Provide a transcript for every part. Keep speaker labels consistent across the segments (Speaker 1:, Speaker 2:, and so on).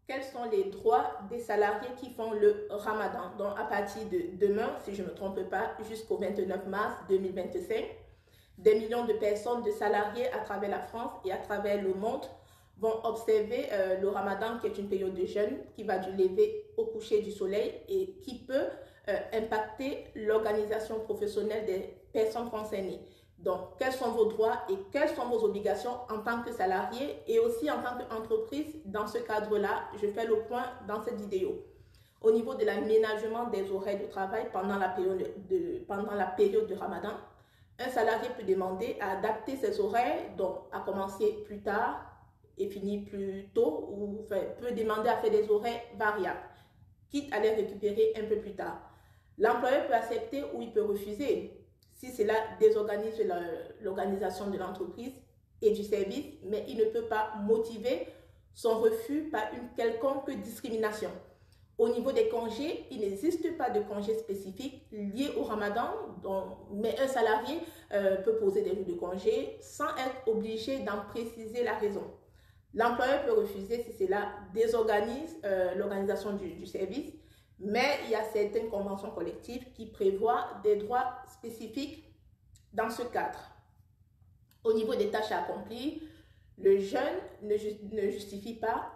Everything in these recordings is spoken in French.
Speaker 1: quels sont les droits des salariés qui font le Ramadan. Donc, à partir de demain, si je ne me trompe pas, jusqu'au 29 mars 2025, des millions de personnes, de salariés à travers la France et à travers le monde vont observer le Ramadan, qui est une période de jeûne qui va du lever au coucher du soleil et qui peut impacter l'organisation professionnelle des personnes concernées. Donc, quels sont vos droits et quelles sont vos obligations en tant que salarié et aussi en tant qu'entreprise? Dans ce cadre-là, je fais le point dans cette vidéo. Au niveau de l'aménagement des horaires de travail pendant la période de Ramadan, un salarié peut demander à adapter ses horaires, donc à commencer plus tard et finir plus tôt, ou peut demander à faire des horaires variables, quitte à les récupérer un peu plus tard. L'employeur peut accepter ou il peut refuser si cela désorganise l'organisation de l'entreprise et du service, mais il ne peut pas motiver son refus par une quelconque discrimination. Au niveau des congés, il n'existe pas de congés spécifiques liés au Ramadan, mais un salarié peut poser des jours de congé sans être obligé d'en préciser la raison. L'employeur peut refuser si cela désorganise l'organisation du service, mais il y a certaines conventions collectives qui prévoient des droits spécifiques dans ce cadre. Au niveau des tâches à accomplir, le jeûne ne justifie pas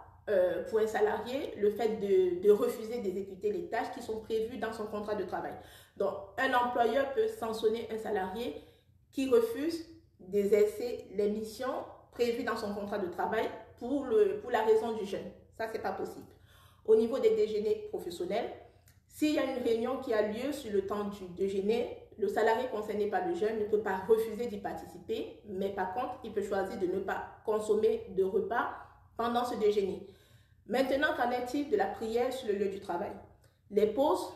Speaker 1: pour un salarié le fait de refuser d'exécuter les tâches qui sont prévues dans son contrat de travail. Donc, un employeur peut sanctionner un salarié qui refuse d'exercer les missions prévues dans son contrat de travail pour la raison du jeûne. Ça, c'est pas possible. Au niveau des déjeuners professionnels, s'il y a une réunion qui a lieu sur le temps du déjeuner, le salarié concerné par le jeûne ne peut pas refuser d'y participer, mais par contre, il peut choisir de ne pas consommer de repas pendant ce déjeuner. Maintenant, qu'en est-il de la prière sur le lieu du travail? Les pauses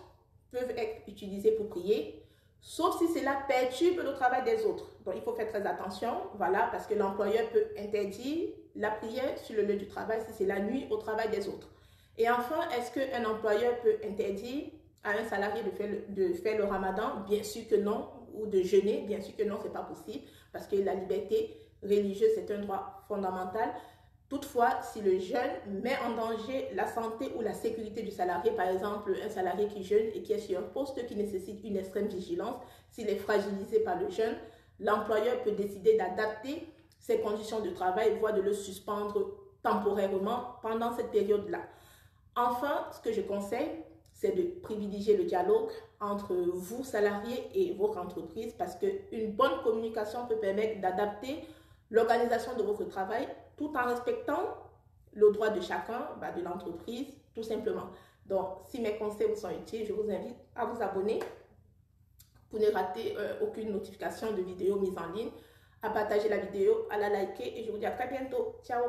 Speaker 1: peuvent être utilisées pour prier, sauf si cela perturbe le travail des autres. Donc, il faut faire très attention, voilà, parce que l'employeur peut interdire la prière sur le lieu du travail si cela nuit au travail des autres. Et enfin, est-ce qu'un employeur peut interdire à un salarié de faire le Ramadan? Bien sûr que non, ou de jeûner, bien sûr que non, ce n'est pas possible, parce que la liberté religieuse, c'est un droit fondamental. Toutefois, si le jeûne met en danger la santé ou la sécurité du salarié, par exemple un salarié qui jeûne et qui est sur un poste qui nécessite une extrême vigilance, s'il est fragilisé par le jeûne, l'employeur peut décider d'adapter ses conditions de travail, voire de le suspendre temporairement pendant cette période-là. Enfin, ce que je conseille, c'est de privilégier le dialogue entre vous, salariés, et votre entreprise, parce qu'une bonne communication peut permettre d'adapter l'organisation de votre travail tout en respectant le droit de chacun, de l'entreprise, tout simplement. Donc, si mes conseils vous sont utiles, je vous invite à vous abonner pour ne rater aucune notification de vidéo mise en ligne, à partager la vidéo, à la liker, et je vous dis à très bientôt. Ciao!